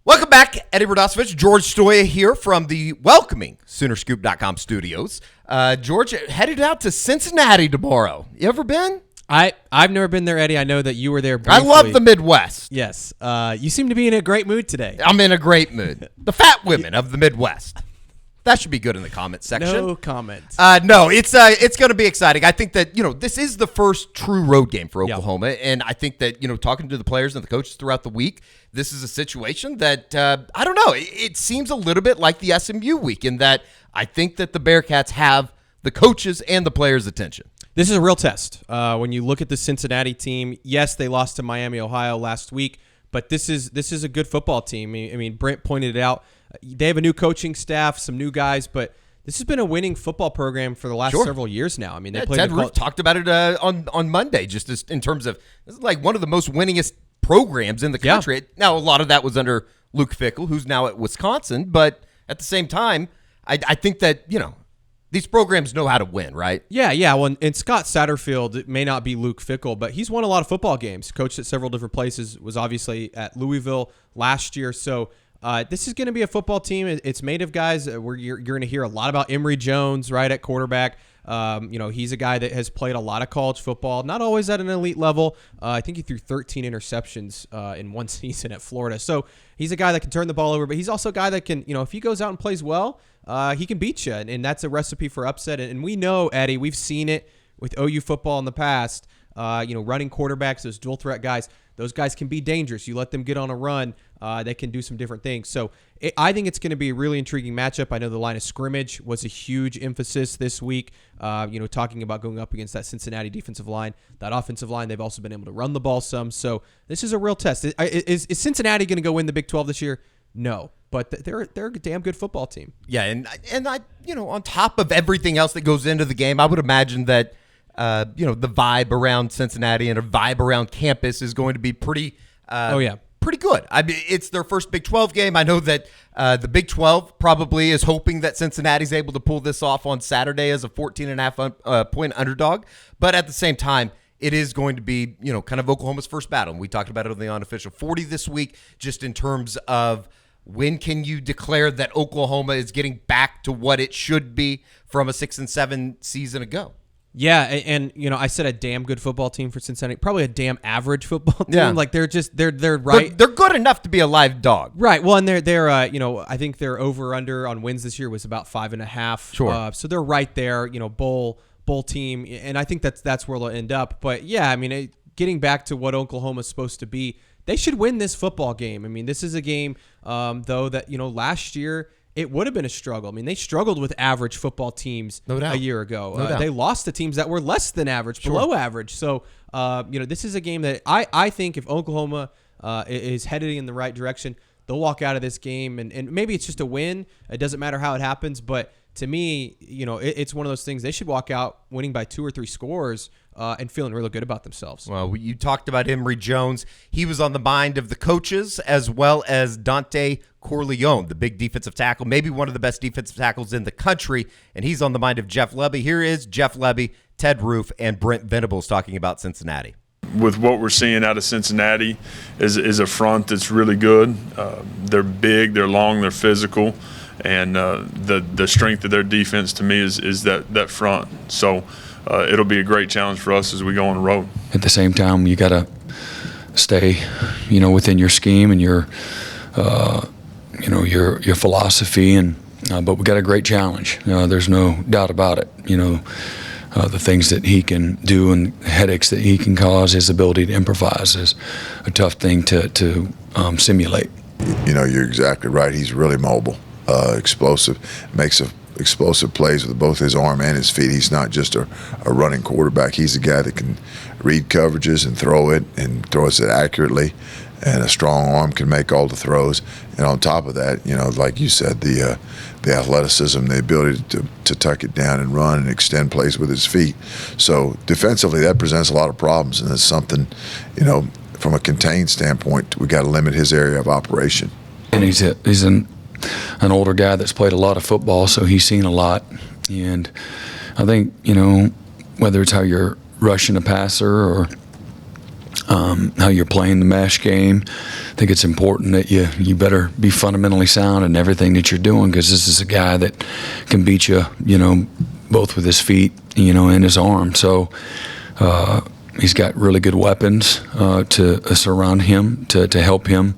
Welcome back, Eddie Radosovich, George Stoya here from the welcoming Soonerscoop.com studios. George, headed out to Cincinnati tomorrow. You ever been? I've never been there, Eddie. I know that you were there briefly. I love the Midwest. Yes. You seem to be in a great mood today. I'm in a great mood. The fat women of the Midwest. That should be good in the comments section. No comments. No, it's going to be exciting. I think that, this is the first true road game for Oklahoma. Yep. And I think that, talking to the players and the coaches throughout the week, this is a situation that, I don't know, it seems a little bit like the SMU week in that I think that the Bearcats have the coaches and the players' attention. This is a real test. When you look at the Cincinnati team, yes, they lost to Miami, Ohio last week, but this is a good football team. I mean, Brent pointed it out. They have a new coaching staff, some new guys, but this has been a winning football program for the last several years now. I mean, they played. Ted Roof talked about it on Monday, just in terms of this is like one of the most winningest programs in the country. Yeah. Now, a lot of that was under Luke Fickell, who's now at Wisconsin, but at the same time, I think that these programs know how to win, right? Yeah. Well, and Scott Satterfield, it may not be Luke Fickell, but he's won a lot of football games. Coached at several different places. Was obviously at Louisville last year, so. This is going to be a football team. It's made of guys where you're going to hear a lot about Emory Jones, right, at quarterback. He's a guy that has played a lot of college football, not always at an elite level. I think he threw 13 interceptions in one season at Florida. So he's a guy that can turn the ball over, but he's also a guy that can, if he goes out and plays well, he can beat you. And that's a recipe for upset. And we know, Eddie, we've seen it with OU football in the past. Running quarterbacks, those dual threat guys, those guys can be dangerous. You let them get on a run, they can do some different things. So I think it's going to be a really intriguing matchup. I know the line of scrimmage was a huge emphasis this week, talking about going up against that Cincinnati defensive line. That offensive line, they've also been able to run the ball some. So this is a real test. Is Cincinnati going to go win the Big 12 this year? No. But they're a damn good football team. Yeah, and I on top of everything else that goes into the game, I would imagine that the vibe around Cincinnati and a vibe around campus is going to be pretty good. I mean, it's their first Big 12 game. I know that the Big 12 probably is hoping that Cincinnati's able to pull this off on Saturday as a 14.5 point underdog. But at the same time, it is going to be, kind of Oklahoma's first battle. And we talked about it on the Unofficial 40 this week, just in terms of when can you declare that Oklahoma is getting back to what it should be from a 6-7 season ago. Yeah, and I said a damn good football team for Cincinnati. Probably a damn average football team. Yeah. Like they're right. They're good enough to be a live dog. Right. Well, and they're I think their over under on wins this year was about 5.5. Sure. So they're right there. Bowl team, and I think that's where they'll end up. But yeah, I mean, getting back to what Oklahoma's supposed to be, they should win this football game. I mean, this is a game though that last year. It would have been a struggle. I mean, they struggled with average football teams a year ago. No doubt. They lost to teams that were less than average, below average. So, this is a game that I think if Oklahoma is headed in the right direction, they'll walk out of this game. And maybe it's just a win. It doesn't matter how it happens. But to me, it's one of those things. They should walk out winning by 2 or 3 scores and feeling really good about themselves. Well, you talked about Emory Jones. He was on the mind of the coaches as well as Dante Corleone, the big defensive tackle, maybe one of the best defensive tackles in the country, and he's on the mind of Jeff Lebby. Here is Jeff Lebby, Ted Roof, and Brent Venables talking about Cincinnati. With what we're seeing out of Cincinnati is a front that's really good. They're big, they're long, they're physical, and the strength of their defense to me is that front. So it'll be a great challenge for us as we go on the road. At the same time, you got to stay, within your scheme and your philosophy, and but we got a great challenge. There's no doubt about it. The things that he can do and headaches that he can cause, his ability to improvise is a tough thing to simulate. You're exactly right. He's really mobile, explosive, makes explosive plays with both his arm and his feet. He's not just a running quarterback. He's a guy that can read coverages and throw it accurately. And a strong arm can make all the throws. And on top of that, like you said, the athleticism, the ability to tuck it down and run and extend plays with his feet. So defensively, that presents a lot of problems, and it's something, from a contained standpoint, we got to limit his area of operation. And he's an older guy that's played a lot of football, so he's seen a lot. And I think, whether it's how you're rushing a passer or how you're playing the mesh game. I think it's important that you better be fundamentally sound in everything that you're doing, because this is a guy that can beat you, both with his feet, and his arm. So he's got really good weapons to surround him, to help him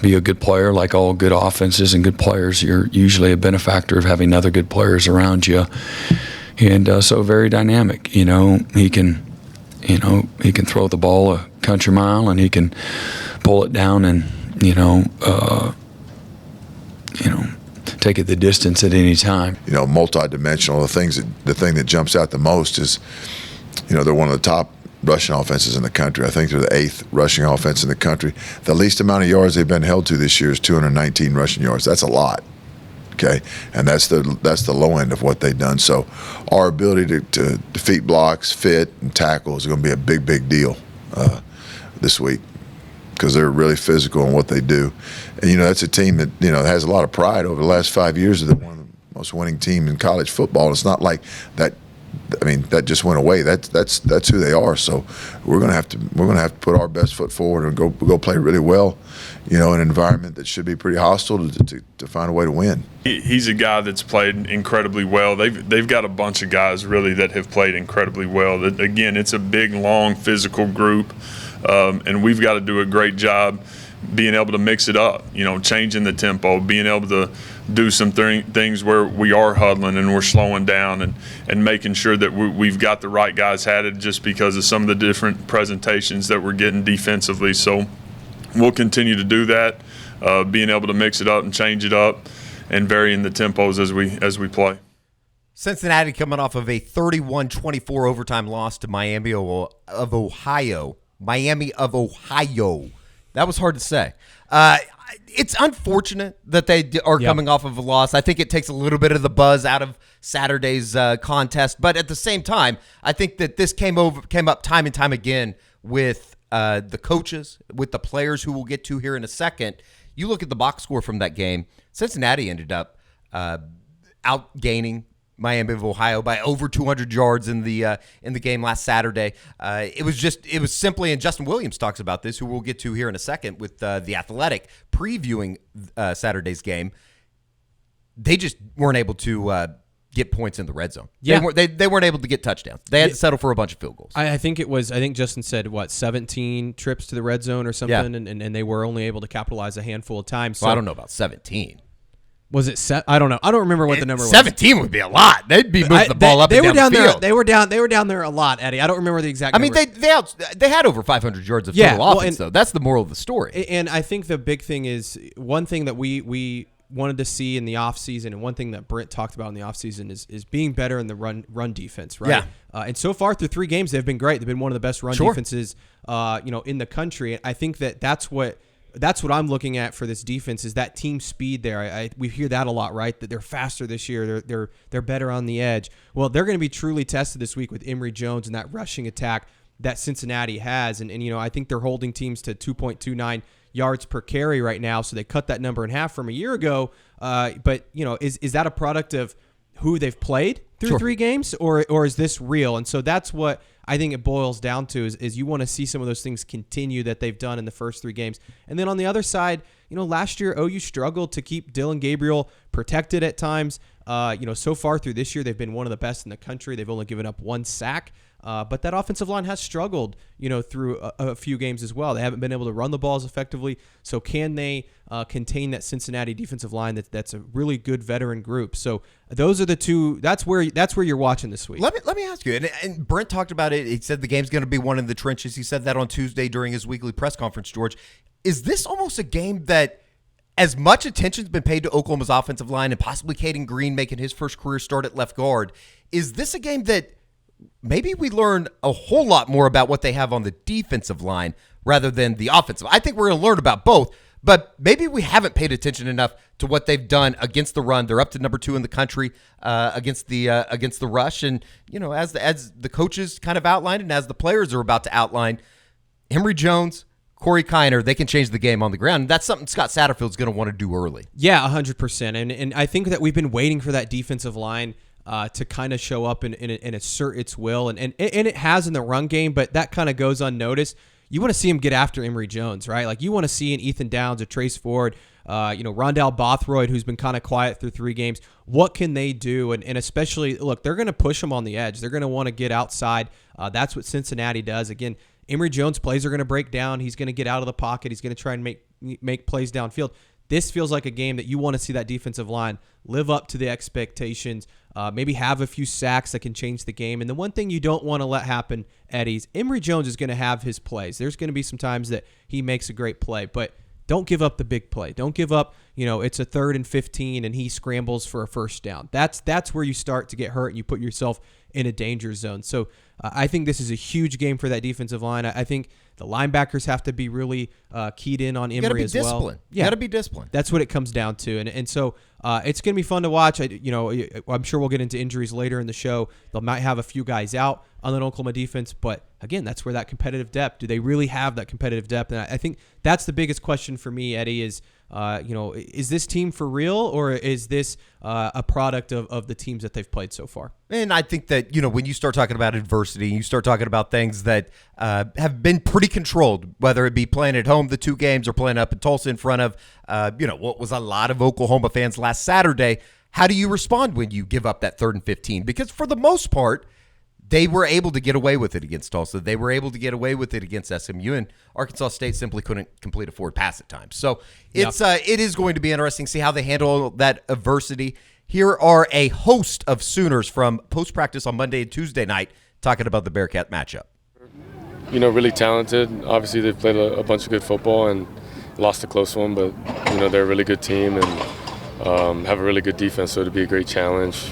be a good player. Like all good offenses and good players, you're usually a benefactor of having other good players around you. And so very dynamic. He can throw the ball a country mile, and he can pull it down and take it the distance at any time. Multi-dimensional. The thing that jumps out the most is, they're one of the top rushing offenses in the country. I think they're the 8th rushing offense in the country. The least amount of yards they've been held to this year is 219 rushing yards. That's a lot. Okay, and that's the low end of what they've done. So our ability to defeat blocks, fit, and tackle is going to be a big deal this week, because they're really physical in what they do. And that's a team that has a lot of pride. Over the last 5 years, they're one of the most winning team in college football. It's not like that. I mean, that just went away. That's who they are. So we're gonna have to put our best foot forward and go play really well, in an environment that should be pretty hostile to find a way to win. He's a guy that's played incredibly well. They've got a bunch of guys really that have played incredibly well. Again, it's a big, long, physical group, and we've got to do a great job being able to mix it up, changing the tempo, being able to do some things where we are huddling and we're slowing down and making sure that we've got the right guys hatted, just because of some of the different presentations that we're getting defensively. So we'll continue to do that, being able to mix it up and change it up and varying the tempos as we play. Cincinnati coming off of a 31-24 overtime loss to Miami of Ohio. That was hard to say. It's unfortunate that they are coming off of a loss. I think it takes a little bit of the buzz out of Saturday's contest. But at the same time, I think that this came up time and time again with the coaches, with the players who we'll get to here in a second. You look at the box score from that game, Cincinnati ended up outgaining Miami of Ohio by over 200 yards in the game last Saturday. It was simply, and Justin Williams talks about this, who we'll get to here in a second with The Athletic previewing Saturday's game. They just weren't able to get points in the red zone. Yeah. They weren't able to get touchdowns. They had to settle for a bunch of field goals. I think Justin said, 17 trips to the red zone or something, and they were only able to capitalize a handful of times. So well, I don't know about 17. Was it I don't know. I don't remember what the number was. 17 would be a lot. They'd be moving the ball up and down the field. They were down there a lot, Eddie. I don't remember the exact number. I mean, they had over 500 yards of total offense, though. That's the moral of the story. And I think the big thing is, one thing that we wanted to see in the offseason, and one thing that Brent talked about in the offseason is being better in the run defense, right? Yeah. And so far through 3 games, they've been great. They've been one of the best run defenses in the country. And I think that's what I'm looking at for this defense, is that team speed there. We hear that a lot, right? That they're faster this year. They're better on the edge. Well, they're going to be truly tested this week with Emory Jones and that rushing attack that Cincinnati has. And I think they're holding teams to 2.29 yards per carry right now. So they cut that number in half from a year ago. But is that a product of who they've played through 3 games, or is this real? And so that's what I think it boils down to, is you want to see some of those things continue that they've done in the first 3 games. And then on the other side, last year OU struggled to keep Dylan Gabriel protected at times. So far through this year, they've been one of the best in the country. They've only given up 1 sack. But that offensive line has struggled, through a few games as well. They haven't been able to run the balls effectively. So can they contain that Cincinnati defensive line that's a really good veteran group? So those are the 2. That's where you're watching this week. Let me ask you, and Brent talked about it. He said the game's going to be won in the trenches. He said that on Tuesday during his weekly press conference, George. Is this almost a game that, as much attention's been paid to Oklahoma's offensive line and possibly Caden Green making his first career start at left guard, is this a game that maybe we learn a whole lot more about what they have on the defensive line rather than the offensive? I think we're going to learn about both, but maybe we haven't paid attention enough to what they've done against the run. They're up to number 2 in the country against the rush, and as the coaches kind of outlined and as the players are about to outline, Emory Jones, Corey Kiner, they can change the game on the ground. And that's something Scott Satterfield's going to want to do early. Yeah, 100%. And I think that we've been waiting for that defensive line to kind of show up and assert its will. And it has in the run game, but that kind of goes unnoticed. you want to see him get after Emory Jones, right? Like, you want to see an Ethan Downs, a Trace Ford, Rondell Bothroyd, who's been kind of quiet through 3 games. What can they do? And especially, look, they're going to push him on the edge. They're going to want to get outside. That's what Cincinnati does. Again, Emory Jones' plays are going to break down. He's going to get out of the pocket. He's going to try and make plays downfield. This feels like a game that you want to see that defensive line live up to the expectations, maybe have a few sacks that can change the game. And the one thing you don't want to let happen, Eddie, is Emory Jones is going to have his plays. There's going to be some times that he makes a great play, but don't give up the big play. Don't give up, it's a 3rd and 15 and he scrambles for a first down. That's where you start to get hurt and you put yourself in a danger zone. So I think this is a huge game for that defensive line. I think the linebackers have to be really keyed in on Emory as well. You got to be disciplined. That's what it comes down to. And so it's going to be fun to watch. I'm sure we'll get into injuries later in the show. They might have a few guys out on the Oklahoma defense, but again, that's where that competitive depth. Do they really have that competitive depth? And I think that's the biggest question for me, Eddie, is this team for real, or is this a product of the teams that they've played so far? And I think that, when you start talking about adversity, you start talking about things that have been pretty controlled, whether it be playing at home the 2 games or playing up in Tulsa in front of, what was a lot of Oklahoma fans last Saturday. How do you respond when you give up that 3rd and 15? Because for the most part, they were able to get away with it against Tulsa. They were able to get away with it against SMU, and Arkansas State simply couldn't complete a forward pass at times. So it is going to be interesting to see how they handle that adversity. Here are a host of Sooners from post-practice on Monday and Tuesday night talking about the Bearcat matchup. Really talented. Obviously, they've played a bunch of good football and lost a close one, but, they're a really good team and have a really good defense, so it'll be a great challenge,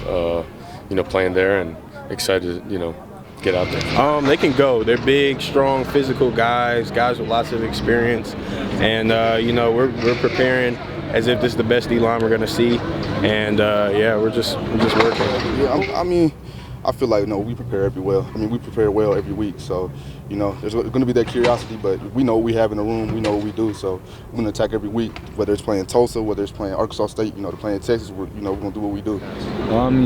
playing there, and excited to, get out there. They can go. They're big, strong, physical guys with lots of experience. And, we're preparing as if this is the best D-line we're going to see. And, we're just working. Yeah, I feel like, we prepare we prepare well every week. So, there's going to be that curiosity, but we know what we have in the room. We know what we do. So we're going to attack every week, whether it's playing Tulsa, whether it's playing Arkansas State, they're playing Texas. We're going to do what we do.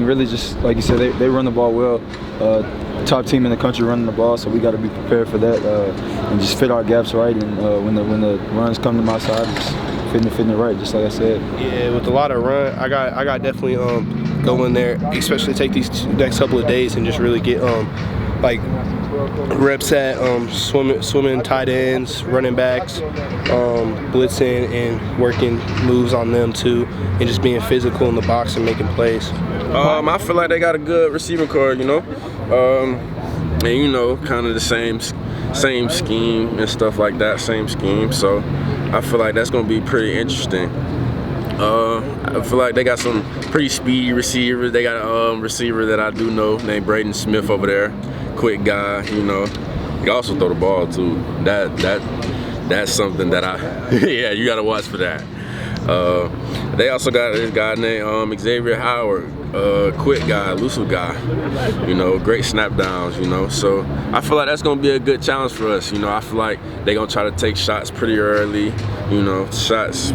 Really just, like you said, they run the ball well. Top team in the country running the ball, so we got to be prepared for that and just fit our gaps right. And when the runs come to my side, just fitting it right, just like I said. Yeah, with a lot of run, I got definitely go in there, especially take these next couple of days and just really get reps at swimming tight ends, running backs, blitzing and working moves on them too, and just being physical in the box and making plays. I feel like they got a good receiving core, and kind of the same scheme and stuff like that, same scheme. So I feel like that's going to be pretty interesting. I feel like they got some pretty speedy receivers. They got a receiver that I do know named Braden Smith over there, quick guy. He can also throw the ball too. That's something that you got to watch for that. They also got this guy named Xavier Howard, quick guy, elusive guy, great snap downs, So I feel like that's going to be a good challenge for us. I feel like they're going to try to take shots pretty early, shots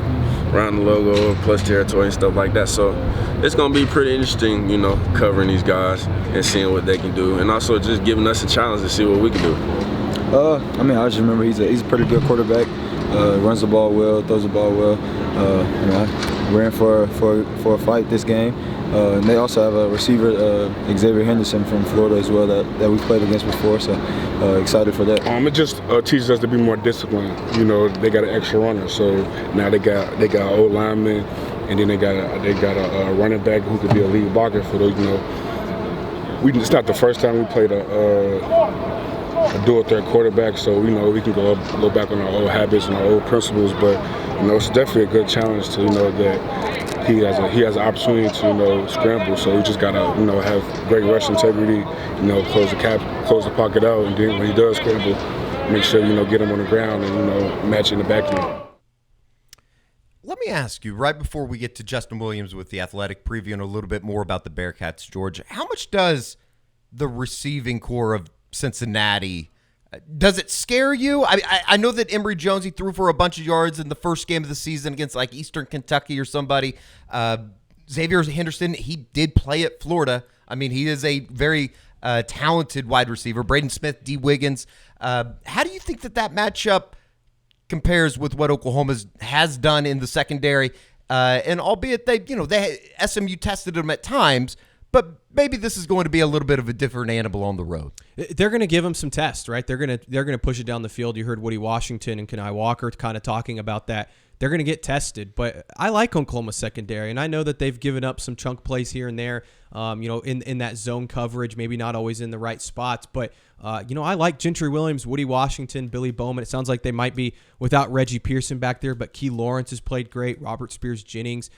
around the logo, plus territory and stuff like that. So it's going to be pretty interesting, covering these guys and seeing what they can do, and also just giving us a challenge to see what we can do. I just remember he's a pretty good quarterback. Runs the ball well, throws the ball well. We're in for a fight this game. And they also have a receiver, Xavier Henderson from Florida as well, that we've played against before. So excited for that. It just teaches us to be more disciplined. They got an extra runner, so now they got old linemen, and then they got a running back who could be a lead blocker for those. It's not the first time we played a dual threat quarterback, so we can go back on our old habits and our old principles. But it's definitely a good challenge to that he has an opportunity to scramble. So we just gotta have great rush integrity, close the pocket out, and then when he does scramble, make sure get him on the ground and match in the back end. Let me ask you, right before we get to Justin Williams with the Athletic preview and a little bit more about the Bearcats, George, how much does the receiving core of Cincinnati, does it scare you? I know that Emory Jones, he threw for a bunch of yards in the first game of the season against like Eastern Kentucky or somebody. Xavier Henderson, he did play at Florida. He is a very talented wide receiver. Braden Smith, D. Wiggins. How do you think that matchup compares with what Oklahoma has done in the secondary? And albeit SMU tested them at times, but maybe this is going to be a little bit of a different animal on the road. They're going to give them some tests, right? They're going to push it down the field. You heard Woody Washington and Kenai Walker kind of talking about that. They're going to get tested, but I like Oklahoma's secondary, and I know that they've given up some chunk plays here and there, in that zone coverage, maybe not always in the right spots, but I like Gentry Williams, Woody Washington, Billy Bowman. It sounds like they might be without Reggie Pearson back there, but Key Lawrence has played great. Robert Spears-Jennings,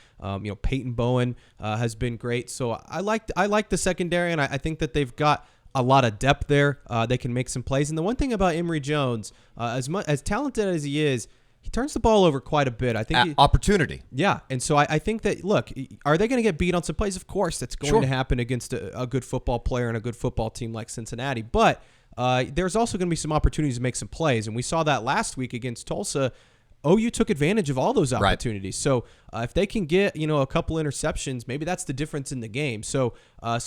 Peyton Bowen has been great. So I like the secondary, and I think that they've got a lot of depth there. They can make some plays. And the one thing about Emory Jones, as talented as he is, he turns the ball over quite a bit. I think opportunity. Yeah, and so I think that, look, are they going to get beat on some plays? Of course, that's going to happen against a good football player and a good football team like Cincinnati. But there's also going to be some opportunities to make some plays, and we saw that last week against Tulsa. OU took advantage of all those opportunities. Right. So if they can get a couple interceptions, maybe that's the difference in the game. So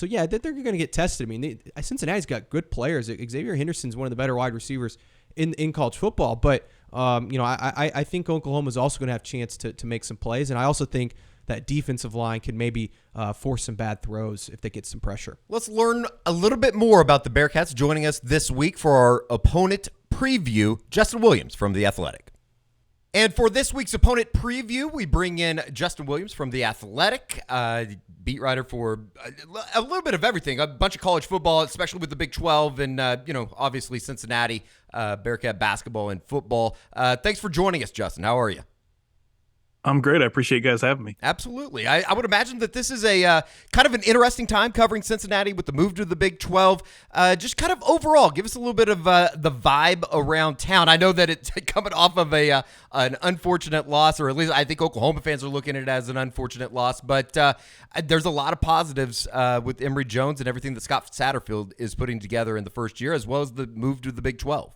yeah, they're going to get tested. I mean, Cincinnati's got good players. Xavier Henderson's one of the better wide receivers in college football, but I think Oklahoma's also going to have a chance to make some plays, and I also think that defensive line can maybe force some bad throws if they get some pressure. Let's learn a little bit more about the Bearcats. Joining us this week for our opponent preview, Justin Williams from The Athletic. And for this week's opponent preview, we bring in Justin Williams from The Athletic, beat writer for a little bit of everything, a bunch of college football, especially with the Big 12 and, obviously Cincinnati, Bearcat basketball and football. Thanks for joining us, Justin. How are you? I'm great. I appreciate you guys having me. Absolutely. I would imagine that this is a kind of an interesting time covering Cincinnati with the move to the Big 12. Just kind of overall, give us a little bit of the vibe around town. I know that it's coming off of an unfortunate loss, or at least I think Oklahoma fans are looking at it as an unfortunate loss, but there's a lot of positives with Emory Jones and everything that Scott Satterfield is putting together in the first year, as well as the move to the Big 12.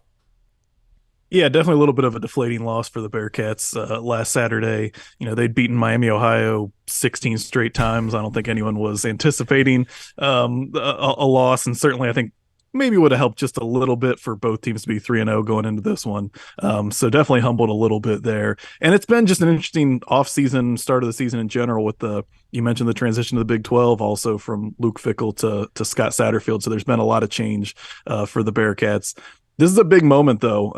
Yeah, definitely a little bit of a deflating loss for the Bearcats last Saturday. They'd beaten Miami, Ohio 16 straight times. I don't think anyone was anticipating a loss, and certainly I think maybe would have helped just a little bit for both teams to be 3-0 going into this one. So definitely humbled a little bit there. And it's been just an interesting offseason, start of the season in general with you mentioned the transition to the Big 12 also from Luke Fickell to Scott Satterfield. So there's been a lot of change for the Bearcats. This is a big moment, though.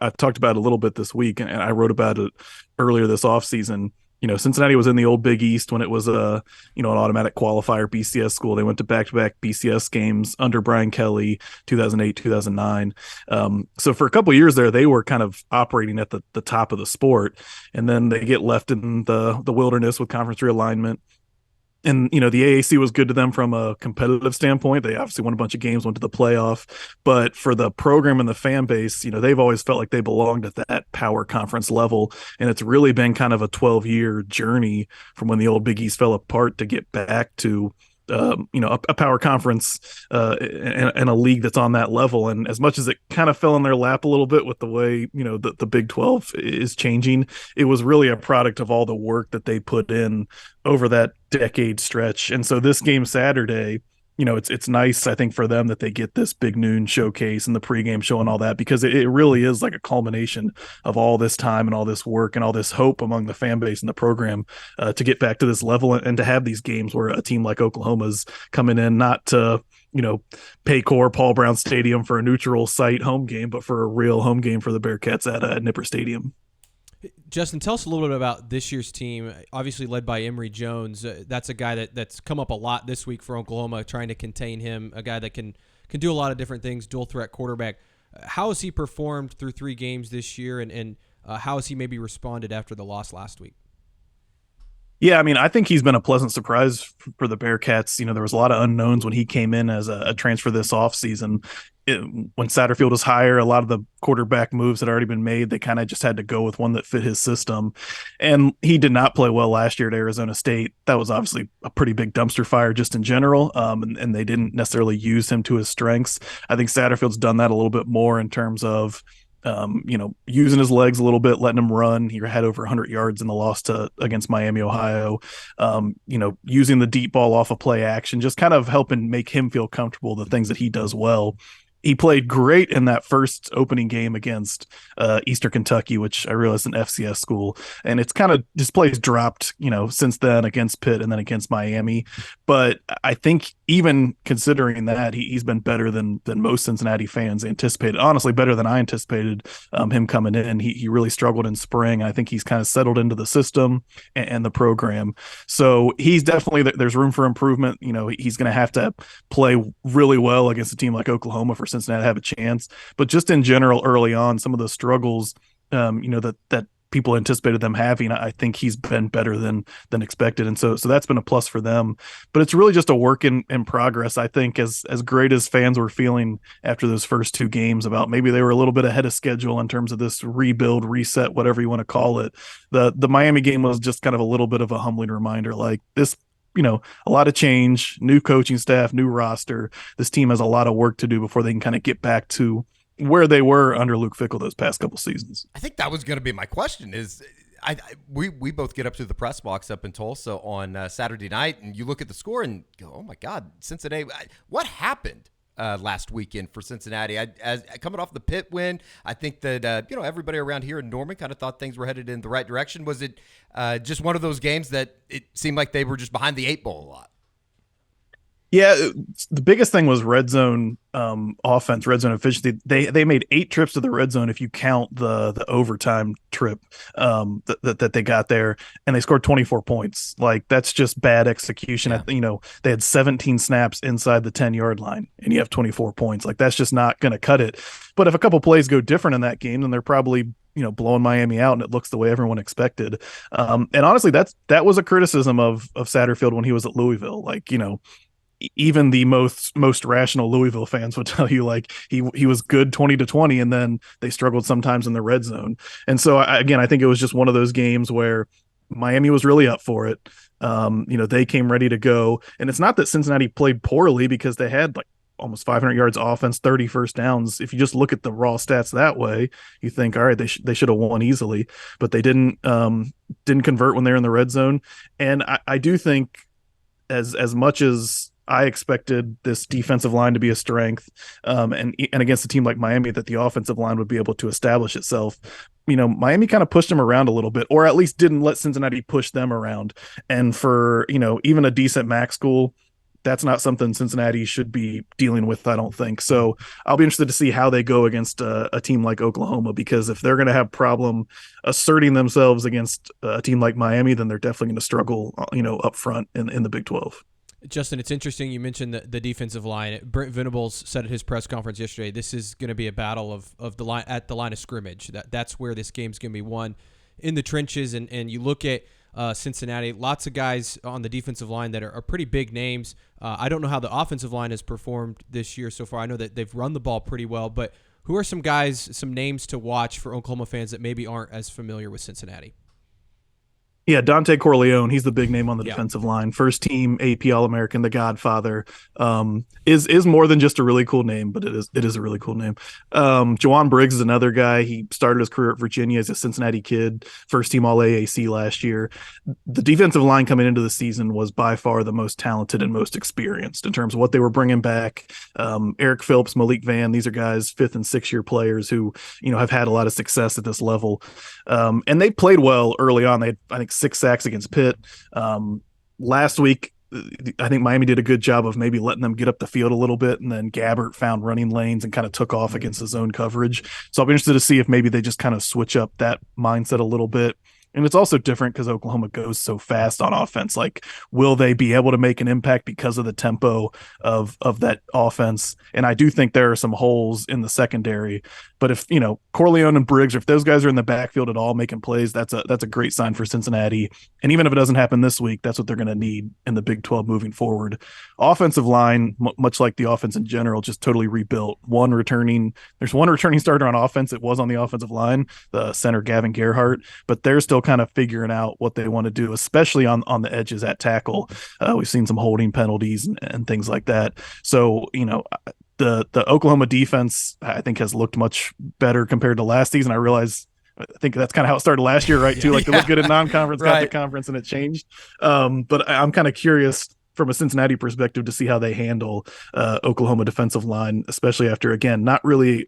I talked about it a little bit this week, and I wrote about it earlier this offseason. Cincinnati was in the old Big East when it was an automatic qualifier BCS school. They went to back-to-back BCS games under Brian Kelly, 2008, 2009. So for a couple of years there, they were kind of operating at the top of the sport, and then they get left in the wilderness with conference realignment. And, the AAC was good to them from a competitive standpoint. They obviously won a bunch of games, went to the playoff. But for the program and the fan base, they've always felt like they belonged at that power conference level. And it's really been kind of a 12-year journey from when the old Big East fell apart to get back to a power conference and a league that's on that level. And as much as it kind of fell in their lap a little bit with the way, the Big 12 is changing, it was really a product of all the work that they put in over that decade stretch. And so this game Saturday, it's nice, I think, for them that they get this big noon showcase and the pregame show and all that, because it really is like a culmination of all this time and all this work and all this hope among the fan base and the program to get back to this level and to have these games where a team like Oklahoma's coming in not to Paycor, Paul Brown Stadium for a neutral site home game, but for a real home game for the Bearcats at Nippert Stadium. Justin, tell us a little bit about this year's team, obviously led by Emory Jones. That's a guy that's come up a lot this week for Oklahoma, trying to contain him, a guy that can do a lot of different things, dual threat quarterback. How has he performed through 3 games this year, and how has he maybe responded after the loss last week? Yeah, I mean, I think he's been a pleasant surprise for the Bearcats. There was a lot of unknowns when he came in as a transfer this offseason. When Satterfield was higher, a lot of the quarterback moves had already been made. They kind of just had to go with one that fit his system. And he did not play well last year at Arizona State. That was obviously a pretty big dumpster fire just in general, and they didn't necessarily use him to his strengths. I think Satterfield's done that a little bit more in terms of using his legs a little bit, letting him run. He had over 100 yards in the loss against Miami, Ohio. Using the deep ball off of play action, just kind of helping make him feel comfortable, the things that he does well. He played great in that first opening game against Eastern Kentucky, which I realize is an FCS school, and it's kind of just plays dropped, since then against Pitt and then against Miami. But I think even considering that, he's been better than most Cincinnati fans anticipated. Honestly, better than I anticipated him coming in. He really struggled in spring. I think he's kind of settled into the system and the program. So he's definitely, there's room for improvement. He's going to have to play really well against a team like Oklahoma for Cincinnati to have a chance. But just in general, early on, some of the struggles, that people anticipated them having, I think he's been better than expected, and so that's been a plus for them. But it's really just a work in progress. I think as great as fans were feeling after those first two games about maybe they were a little bit ahead of schedule in terms of this rebuild, reset, whatever you want to call it, the Miami game was just kind of a little bit of a humbling reminder, like this. A lot of change, new coaching staff, new roster. This team has a lot of work to do before they can kind of get back to where they were under Luke Fickell those past couple seasons. I think that was going to be my question. We both get up to the press box up in Tulsa on Saturday night, and you look at the score and go, "Oh my God, Cincinnati! What happened last weekend for Cincinnati?" As coming off the Pitt win, I think that everybody around here in Norman kind of thought things were headed in the right direction. Was it just one of those games that it seemed like they were just behind the eight ball a lot? Yeah, the biggest thing was red zone offense, red zone efficiency. They made 8 trips to the red zone if you count the overtime trip that they got there, and they scored 24 points. Like, that's just bad execution. Yeah. They had 17 snaps inside the 10-yard line, and you have 24 points. Like, that's just not going to cut it. But if a couple plays go different in that game, then they're probably blowing Miami out, and it looks the way everyone expected. And honestly, that was a criticism of Satterfield when he was at Louisville. Like, even the most rational Louisville fans would tell you, like, he was good 20-20, and then they struggled sometimes in the red zone. And so I think it was just one of those games where Miami was really up for it. They came ready to go, and it's not that Cincinnati played poorly, because they had like almost 500 yards offense, 30 first downs. If you just look at the raw stats that way, you think, all right, they should have won easily, but they didn't convert when they're in the red zone. And I do think as much as I expected this defensive line to be a strength, and against a team like Miami, that the offensive line would be able to establish itself. Miami kind of pushed them around a little bit, or at least didn't let Cincinnati push them around. And for, even a decent MAC school, that's not something Cincinnati should be dealing with, I don't think. So I'll be interested to see how they go against a team like Oklahoma, because if they're going to have problem asserting themselves against a team like Miami, then they're definitely going to struggle, up front in the Big 12. Justin, it's interesting you mentioned the defensive line. Brent Venables said at his press conference yesterday, this is going to be a battle of the line at the line of scrimmage. That's where this game's going to be won, in the trenches. And you look at Cincinnati, lots of guys on the defensive line that are pretty big names. I don't know how the offensive line has performed this year so far. I know that they've run the ball pretty well, but who are some guys, some names to watch for Oklahoma fans that maybe aren't as familiar with Cincinnati? Yeah, Dante Corleone, he's the big name on the defensive line. First team AP All-American, the Godfather. Is more than just a really cool name, but it is a really cool name. Jawan Briggs is another guy. He started his career at Virginia as a Cincinnati kid, first team All-AAC last year. The defensive line coming into the season was by far the most talented and most experienced in terms of what they were bringing back. Eric Phillips, Malik Vann, these are guys 5th and 6th year players who have had a lot of success at this level. And they played well early on. They had, I think, 6 sacks against Pitt. Last week, I think Miami did a good job of maybe letting them get up the field a little bit, and then Gabbert found running lanes and kind of took off against the zone coverage. So I'll be interested to see if maybe they just kind of switch up that mindset a little bit. And it's also different because Oklahoma goes so fast on offense. Like, will they be able to make an impact because of the tempo of that offense? And I do think there are some holes in the secondary. But if, Corleone and Briggs, if those guys are in the backfield at all making plays, that's a great sign for Cincinnati. And even if it doesn't happen this week, that's what they're going to need in the Big 12 moving forward. Offensive line, much like the offense in general, just totally rebuilt. There's one returning starter on offense. It was on the offensive line, the center Gavin Gerhardt, but they're still kind of figuring out what they want to do, especially on the edges at tackle. We've seen some holding penalties and things like that. So, the Oklahoma defense, I think, has looked much better compared to last season. I think that's kind of how it started last year, right? Too, like they looked good in non-conference, got to conference, and it changed. But I'm kind of curious from a Cincinnati perspective to see how they handle Oklahoma defensive line, especially after, again, not really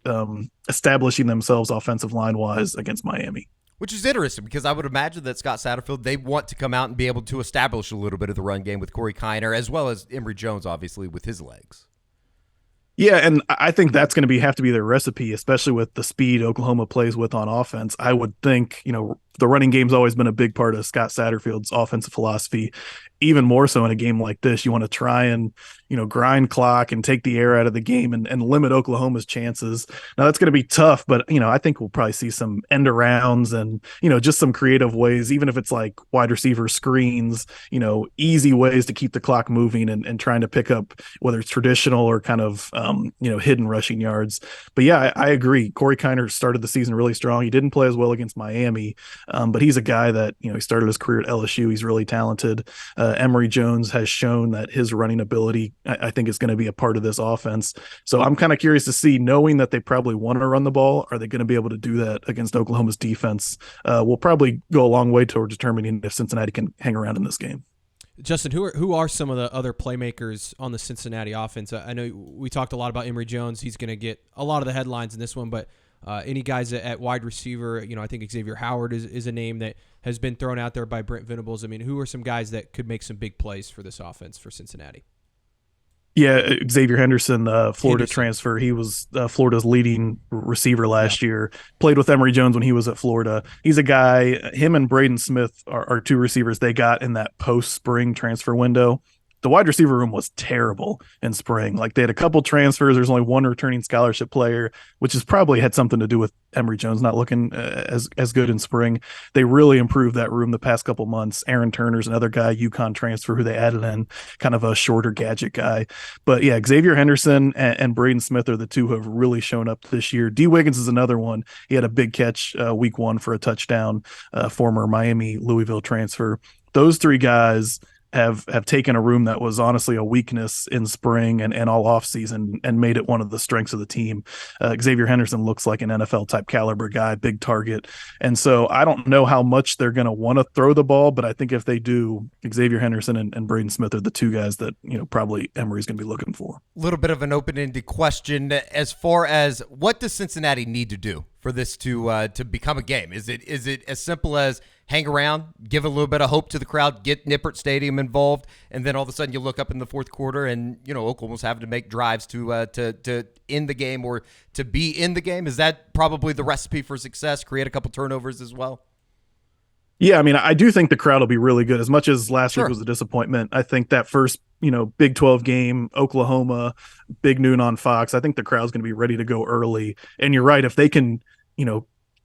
establishing themselves offensive line wise against Miami. Which is interesting because I would imagine that Scott Satterfield, they want to come out and be able to establish a little bit of the run game with Corey Kiner, as well as Emory Jones, obviously, with his legs. Yeah, and I think that's going to have to be their recipe, especially with the speed Oklahoma plays with on offense. I would think, the running game's always been a big part of Scott Satterfield's offensive philosophy. Even more so in a game like this, you want to try and, grind clock and take the air out of the game and limit Oklahoma's chances. Now that's going to be tough, but, I think we'll probably see some end arounds and, just some creative ways, even if it's like wide receiver screens, easy ways to keep the clock moving and trying to pick up whether it's traditional or kind of, hidden rushing yards. But yeah, I agree. Corey Kiner started the season really strong. He didn't play as well against Miami, but he's a guy that, he started his career at LSU. He's really talented. Emory Jones has shown that his running ability, I think, is going to be a part of this offense. So I'm kind of curious to see, knowing that they probably want to run the ball, are they going to be able to do that against Oklahoma's defense? Will probably go a long way toward determining if Cincinnati can hang around in this game. Justin, who are some of the other playmakers on the Cincinnati offense? I know we talked a lot about Emory Jones. He's going to get a lot of the headlines in this one, but any guys at wide receiver, I think Xavier Howard is a name that has been thrown out there by Brent Venables. I mean, who are some guys that could make some big plays for this offense for Cincinnati? Yeah, Xavier Henderson, Florida transfer. He was Florida's leading receiver last year. Played with Emory Jones when he was at Florida. He's a guy, him and Braden Smith are two receivers they got in that post-spring transfer window. The wide receiver room was terrible in spring. Like, they had a couple transfers. There's only one returning scholarship player, which has probably had something to do with Emory Jones not looking as good in spring. They really improved that room the past couple months. Aaron Turner's another guy, UConn transfer, who they added in, kind of a shorter gadget guy. But yeah, Xavier Henderson and Braden Smith are the two who have really shown up this year. D. Wiggins is another one. He had a big catch week 1 for a touchdown, former Miami Louisville transfer. Those three guys have taken a room that was honestly a weakness in spring and all offseason and made it one of the strengths of the team. Xavier Henderson looks like an NFL type caliber guy, big target. And so I don't know how much they're going to want to throw the ball, but I think if they do, Xavier Henderson and Braden Smith are the two guys that, probably Emory's going to be looking for. A little bit of an open-ended question as far as what does Cincinnati need to do for this to become a game? Is it as simple as hang around, give a little bit of hope to the crowd, get Nippert Stadium involved, and then all of a sudden you look up in the fourth quarter and Oklahoma's having to make drives to end the game or to be in the game? Is that probably the recipe for success? Create a couple turnovers as well? Yeah, I mean, I do think the crowd will be really good. As much as last week was a disappointment, I think that first, Big 12 game, Oklahoma, big noon on Fox, I think the crowd's going to be ready to go early. And you're right, if they can,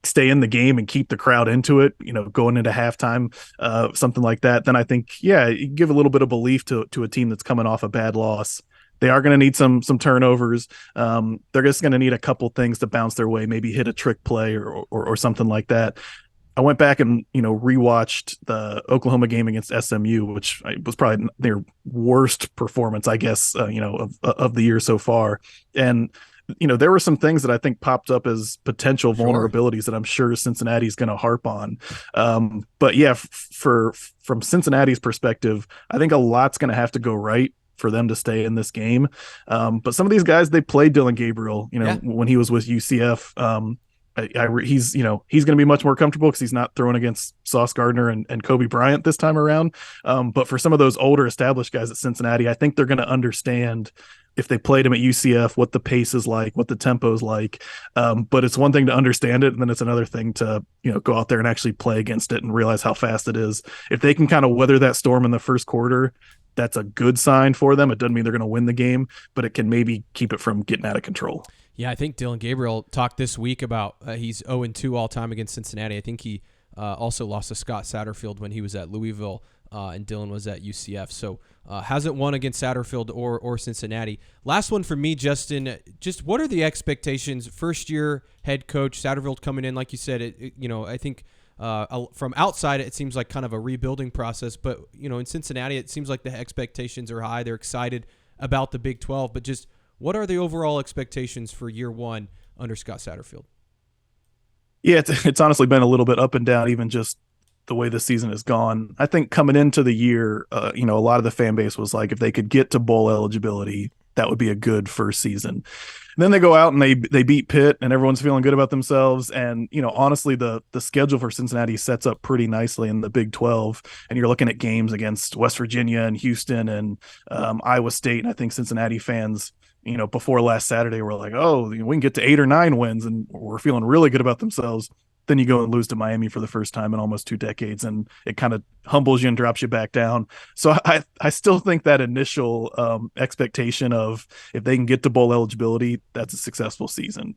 stay in the game and keep the crowd into it, going into halftime, something like that, then I think, you give a little bit of belief to a team that's coming off a bad loss. They are going to need some turnovers. They're just going to need a couple things to bounce their way, maybe hit a trick play or something like that. I went back and, rewatched the Oklahoma game against SMU, which was probably their worst performance, I guess, of the year so far. And, there were some things that I think popped up as potential vulnerabilities that I'm sure Cincinnati's going to harp on. But yeah, from Cincinnati's perspective, I think a lot's going to have to go right for them to stay in this game. But some of these guys, they played Dylan Gabriel, when he was with UCF. He's going to be much more comfortable because he's not throwing against Sauce Gardner and Kobe Bryant this time around. But for some of those older established guys at Cincinnati, I think they're going to understand, if they played him at UCF, what the pace is like, what the tempo is like. But it's one thing to understand it, and then it's another thing to go out there and actually play against it and realize how fast it is. If they can kind of weather that storm in the first quarter, that's a good sign for them. It doesn't mean they're going to win the game, but it can maybe keep it from getting out of control. Yeah, I think Dylan Gabriel talked this week about he's 0-2 all time against Cincinnati. I think he also lost to Scott Satterfield when he was at Louisville, and Dylan was at UCF. So hasn't won against Satterfield or Cincinnati. Last one for me, Justin. Just what are the expectations? First year head coach Satterfield coming in, like you said. I think from outside it seems like kind of a rebuilding process, but in Cincinnati it seems like the expectations are high. They're excited about the Big 12, but just What are the overall expectations for year one under Scott Satterfield? Yeah, it's honestly been a little bit up and down, even just the way the season has gone. I think coming into the year, a lot of the fan base was like, if they could get to bowl eligibility, that would be a good first season. And then they go out and they beat Pitt, and everyone's feeling good about themselves. And honestly, the schedule for Cincinnati sets up pretty nicely in the Big 12. And you're looking at games against West Virginia and Houston and Iowa State. And I think Cincinnati fans, before last Saturday, were like, oh, we can get to 8 or 9 wins, and we're feeling really good about themselves. Then you go and lose to Miami for the first time in almost 2 decades, and it kind of humbles you and drops you back down. So I still think that initial expectation of if they can get to bowl eligibility, that's a successful season.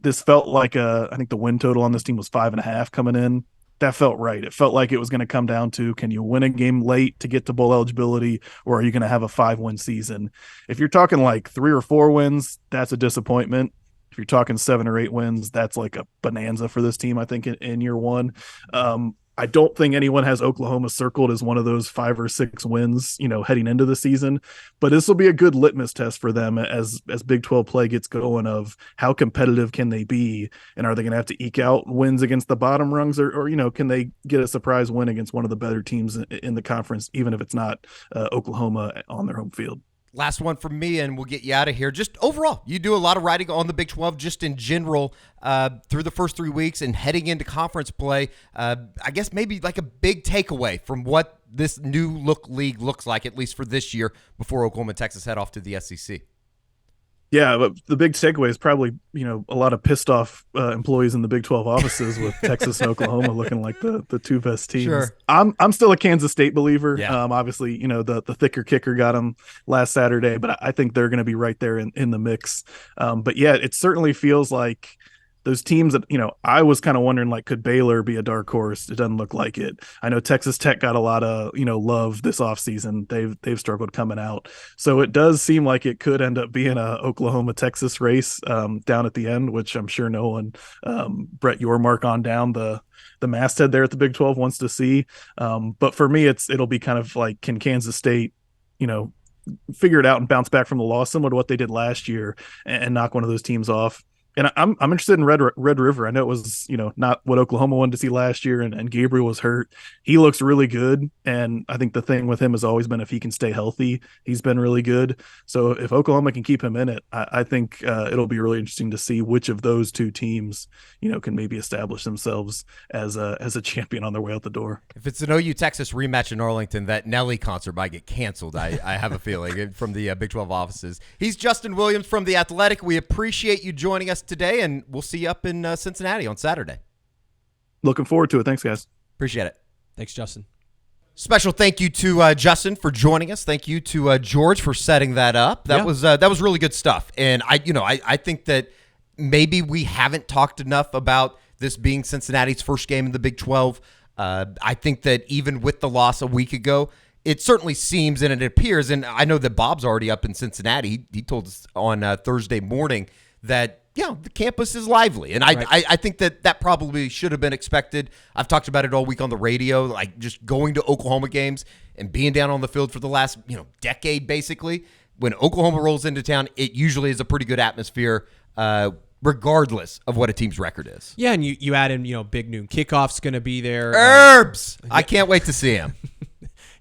This felt like I think the win total on this team was 5.5 coming in. That felt right. It felt like it was going to come down to, can you win a game late to get to bowl eligibility, or are you going to have a 5-win season? If you're talking like 3 or 4 wins, that's a disappointment. If you're talking 7 or 8 wins, that's like a bonanza for this team, I think, in year one. I don't think anyone has Oklahoma circled as one of those 5 or 6 wins, heading into the season. But this will be a good litmus test for them as Big 12 play gets going, of how competitive can they be, and are they going to have to eke out wins against the bottom rungs, or can they get a surprise win against one of the better teams in the conference, even if it's not Oklahoma on their home field. Last one from me, and we'll get you out of here. Just overall, you do a lot of writing on the Big 12, just in general, through the first 3 weeks and heading into conference play. I guess maybe like a big takeaway from what this new look league looks like, at least for this year, before Oklahoma and Texas head off to the SEC. Yeah, but the big takeaway is probably, a lot of pissed off employees in the Big 12 offices with Texas and Oklahoma looking like the 2 best teams. Sure. I'm still a Kansas State believer. Yeah. Obviously, the thicker kicker got them last Saturday, but I think they're going to be right there in the mix. But yeah, it certainly feels like those teams that, I was kind of wondering, like, could Baylor be a dark horse? It doesn't look like it. I know Texas Tech got a lot of, love this offseason. They've struggled coming out. So it does seem like it could end up being a Oklahoma-Texas race down at the end, which I'm sure no one, Brett Yormark on down the masthead there at the Big 12 wants to see. But for me, it'll be kind of like, can Kansas State, figure it out and bounce back from the loss, similar to what they did last year, and knock one of those teams off. And I'm interested in Red River. I know it was, not what Oklahoma wanted to see last year, and Gabriel was hurt. He looks really good, and I think the thing with him has always been, if he can stay healthy, he's been really good. So if Oklahoma can keep him in it, I think it'll be really interesting to see which of those 2 teams, can maybe establish themselves as a champion on their way out the door. If it's an OU Texas rematch in Arlington, that Nelly concert might get canceled. I have a feeling from the Big 12 offices. He's Justin Williams from The Athletic. We appreciate you joining us today, and we'll see you up in Cincinnati on Saturday. Looking forward to it. Thanks, guys. Appreciate it. Thanks, Justin. Special thank you to Justin for joining us. Thank you to George for setting that up. That was really good stuff. And I think that maybe we haven't talked enough about this being Cincinnati's first game in the Big 12. I think that even with the loss a week ago, it certainly seems, and it appears, and I know that Bob's already up in Cincinnati. He told us on Thursday morning that, the campus is lively. And right. I think that probably should have been expected. I've talked about it all week on the radio, like just going to Oklahoma games and being down on the field for the last, decade, basically. When Oklahoma rolls into town, it usually is a pretty good atmosphere, regardless of what a team's record is. Yeah, and you add in, Big Noon Kickoff's going to be there. Herbs! I can't wait to see him.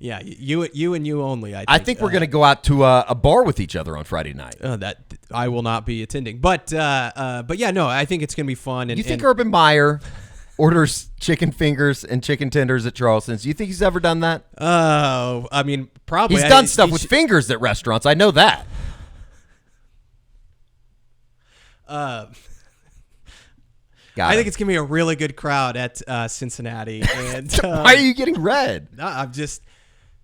Yeah, you and you only. I think we're going to go out to a bar with each other on Friday night. That I will not be attending, but yeah, no, I think it's going to be fun. And you think Urban Meyer orders chicken fingers and chicken tenders at Charleston's? Do you think he's ever done that? Oh, I mean, probably. He's done stuff with fingers at restaurants. I know that. I think it's going to be a really good crowd at Cincinnati. And why are you getting red? No, I'm just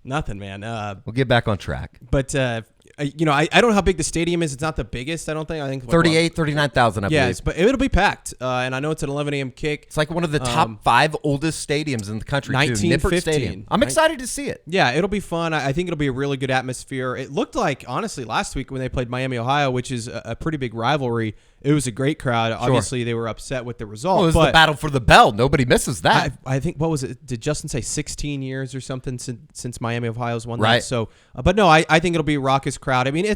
nothing, man. We'll get back on track. But, I don't know how big the stadium is. It's not the biggest, I don't think. I think 39,000, I believe. Yes, but it'll be packed. And I know it's an 11 a.m. kick. It's like one of the top 5 oldest stadiums in the country, too. Nippert Stadium. I'm excited to see it. Yeah, it'll be fun. I think it'll be a really good atmosphere. It looked like, honestly, last week when they played Miami, Ohio, which is a pretty big rivalry, it was a great crowd. Obviously, they were upset with the result. Well, it was the battle for the bell. Nobody misses that. I think, what was it? Did Justin say 16 years or something since Miami of Ohio's won right. that? So, but no, I think it'll be a raucous crowd. I mean,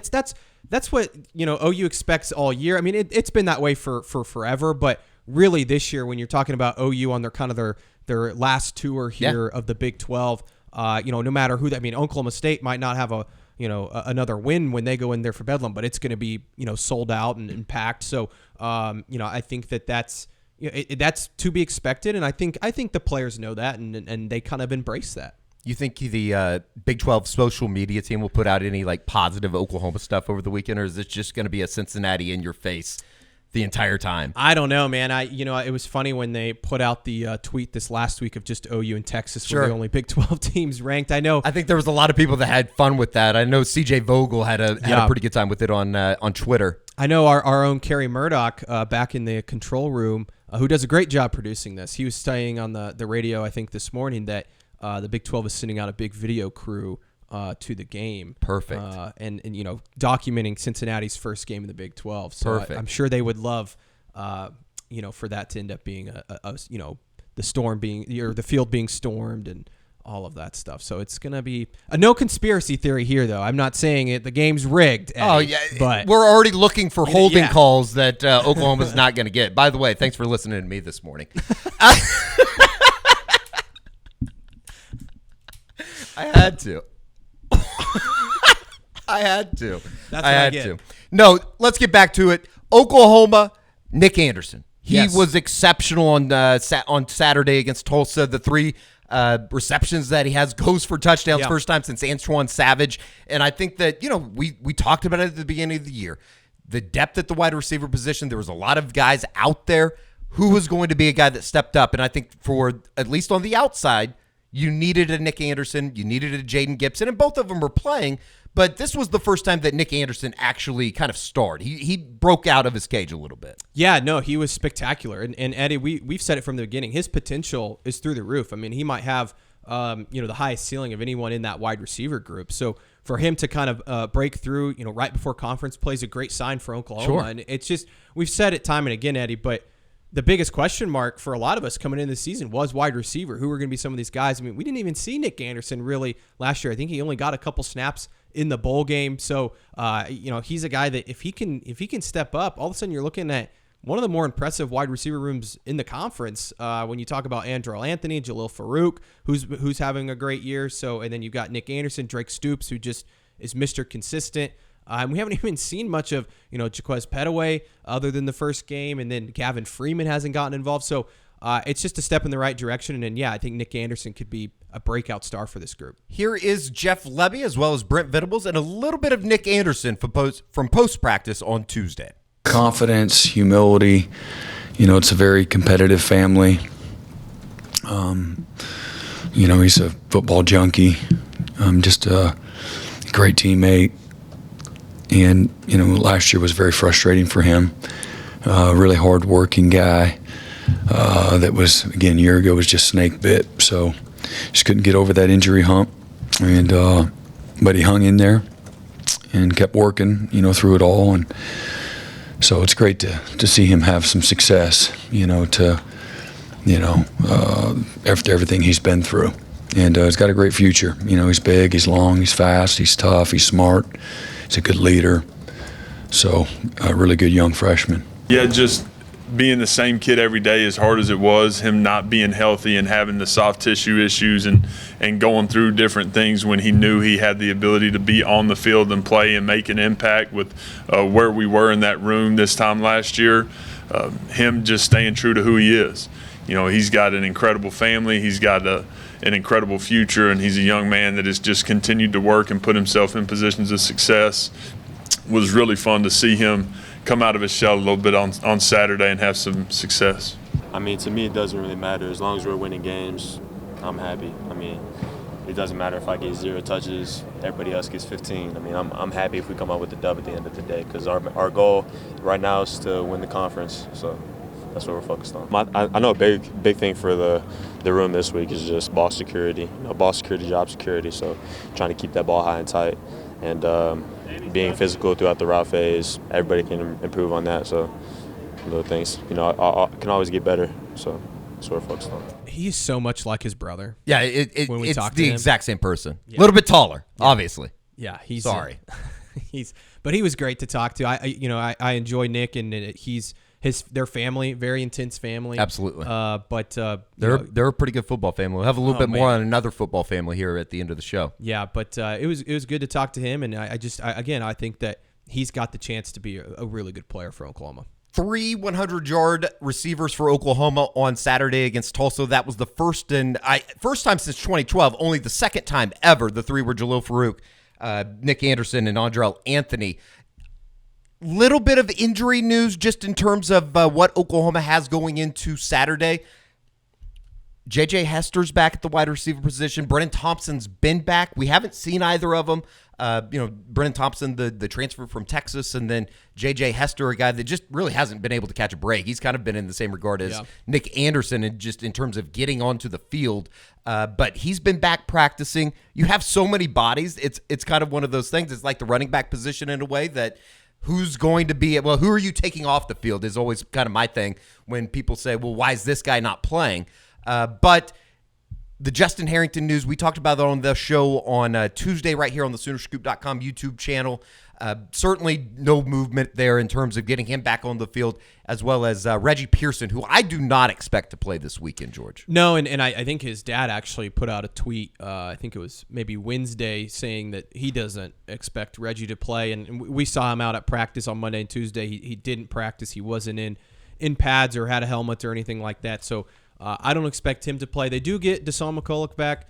that's what OU expects all year. I mean, it's been that way for forever, but really this year, when you're talking about OU on their last tour here of the Big 12, no matter who Oklahoma State might not have another win when they go in there for Bedlam, but it's going to be sold out and packed. So I think that's to be expected, and I think the players know that, and they kind of embrace that. You think the Big 12 social media team will put out any positive Oklahoma stuff over the weekend, or is it just going to be a Cincinnati in your face the entire time? I don't know, man. It was funny when they put out the tweet this last week of just OU and Texas were the only Big 12 teams ranked. I think there was a lot of people that had fun with that. I know CJ Vogel had a pretty good time with it on Twitter. I know our own Kerry Murdoch back in the control room, who does a great job producing this. He was saying on the radio, I think this morning, that the Big 12 is sending out a big video crew to the game. Perfect. And documenting Cincinnati's first game in the Big 12. So perfect. I'm sure they would love, for that to end up being the storm being, or the field being stormed and all of that stuff. So it's going to be no conspiracy theory here, though. I'm not saying the game's rigged, Eddie, oh, yeah. But we're already looking for holding calls that Oklahoma's not going to get. By the way, thanks for listening to me this morning. I had to. I had to. That's what I get. No, let's get back to it. Oklahoma, Nick Anderson. He was exceptional on Saturday against Tulsa. The 3 receptions that he has goes for touchdowns, first time since Antoine Savage. And I think that, we talked about it at the beginning of the year. The depth at the wide receiver position, there was a lot of guys out there. Who was going to be a guy that stepped up? And I think for, at least on the outside, you needed a Nick Anderson, you needed a Jaden Gibson, and both of them were playing. But this was the first time that Nick Anderson actually kind of starred. He broke out of his cage a little bit. Yeah, no, he was spectacular. And Eddie, we've said it from the beginning. His potential is through the roof. I mean, he might have the highest ceiling of anyone in that wide receiver group. So for him to kind of break through, right before conference play is a great sign for Oklahoma. Sure. And it's just, we've said it time and again, Eddie, but the biggest question mark for a lot of us coming into the season was wide receiver. Who were going to be some of these guys? I mean, we didn't even see Nick Anderson really last year. I think he only got a couple snaps in the bowl game. So, he's a guy that if he can step up, all of a sudden you're looking at one of the more impressive wide receiver rooms in the conference. When you talk about Andrew Anthony, Jalil Farouk, who's having a great year. So, and then you've got Nick Anderson, Drake Stoops, who just is Mr. Consistent. And we haven't even seen much of, Jaquez Petaway other than the first game. And then Gavin Freeman hasn't gotten involved. So it's just a step in the right direction. And I think Nick Anderson could be a breakout star for this group. Here is Jeff Lebby as well as Brent Venables and a little bit of Nick Anderson from post-practice on Tuesday. Confidence, humility. It's a very competitive family. He's a football junkie. Just a great teammate. And, last year was very frustrating for him. Really hard-working guy that was, again, a year ago was just snake bit. So just couldn't get over that injury hump. And but he hung in there and kept working, through it all. And so it's great to see him have some success, after everything he's been through. And he's got a great future. He's big, he's long, he's fast, he's tough, he's smart. He's a good leader. So a really good young freshman. Yeah, just being the same kid every day, as hard as it was, him not being healthy and having the soft tissue issues and going through different things when he knew he had the ability to be on the field and play and make an impact with where we were in that room this time last year, him just staying true to who he is. He's got an incredible family. He's got an incredible future, and he's a young man that has just continued to work and put himself in positions of success. It was really fun to see him come out of his shell a little bit on Saturday and have some success. I mean, to me, it doesn't really matter. As long as we're winning games, I'm happy. I mean, it doesn't matter if I get 0 touches, everybody else gets 15. I mean, I'm happy if we come out with the dub at the end of the day, because our goal right now is to win the conference. So that's what we're focused on. I know a big thing for the room this week is just ball security, ball security, job security. So trying to keep that ball high and tight. and being physical throughout the route phase. Everybody can improve on that. So little things, I can always get better. So that's what we're focused on. He's so much like his brother. Yeah, it's the exact same person. A little bit taller, obviously. Yeah, he's sorry. But he was great to talk to. I enjoy Nick, and their family, very intense family. Absolutely. They're a pretty good football family. We'll have a little bit more on another football family here at the end of the show. Yeah, but it was good to talk to him, and I think that he's got the chance to be a really good player for Oklahoma. 3 100-yard receivers for Oklahoma on Saturday against Tulsa. That was the first time since 2012, only the second time ever. The 3 were Jalil Farouk, Nick Anderson, and Andrell Anthony. Little bit of injury news just in terms of what Oklahoma has going into Saturday. J.J. Hester's back at the wide receiver position. Brennan Thompson's been back. We haven't seen either of them. Brennan Thompson, the transfer from Texas, and then J.J. Hester, a guy that just really hasn't been able to catch a break. He's kind of been in the same regard as Nick Anderson, and just in terms of getting onto the field. But he's been back practicing. You have so many bodies. It's kind of one of those things. It's like the running back position in a way that who are you taking off the field is always kind of my thing when people say, well, why is this guy not playing? But the Justin Harrington news, we talked about that on the show on Tuesday right here on the Soonerscoop.com YouTube channel. Certainly no movement there in terms of getting him back on the field, as well as Reggie Pearson, who I do not expect to play this weekend, George. No, and I think his dad actually put out a tweet, I think it was maybe Wednesday, saying that he doesn't expect Reggie to play. And we saw him out at practice on Monday and Tuesday. He didn't practice. He wasn't in pads or had a helmet or anything like that. So I don't expect him to play. They do get Deshaun McCulloch back,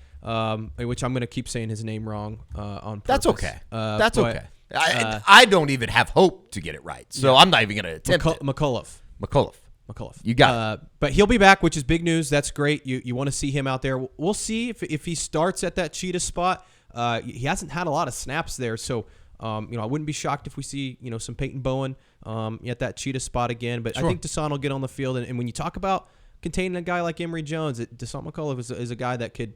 which I'm going to keep saying his name wrong on purpose. That's okay. Okay. I don't even have hope to get it right, so I'm not even going to attempt it. McCullough. You got it. But he'll be back, which is big news. That's great. You want to see him out there. We'll see if he starts at that Cheetah spot. He hasn't had a lot of snaps there, so I wouldn't be shocked if we see some Peyton Bowen at that Cheetah spot again. But sure. I think Deshaun will get on the field, and when you talk about containing a guy like Emory Jones, Deshaun McCullough is a guy that could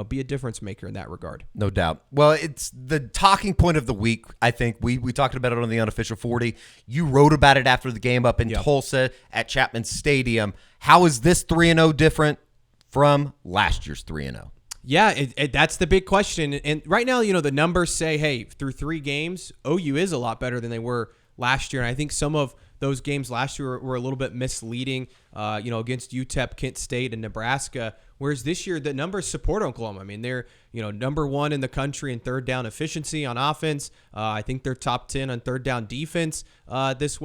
be a difference maker in that regard. No doubt. Well, it's the talking point of the week. I think we talked about it on the Unofficial 40. You wrote about it after the game up in Tulsa at Chapman Stadium. How is this 3-0 different from last year's 3-0? Yeah, that's the big question. And right now, the numbers say, hey, through 3 games, OU is a lot better than they were last year. And I think some of those games last year were a little bit misleading, against UTEP, Kent State, and Nebraska. Whereas this year, the numbers support Oklahoma. I mean, they're number 1 in the country in third down efficiency on offense. I think they're top 10 on third down defense this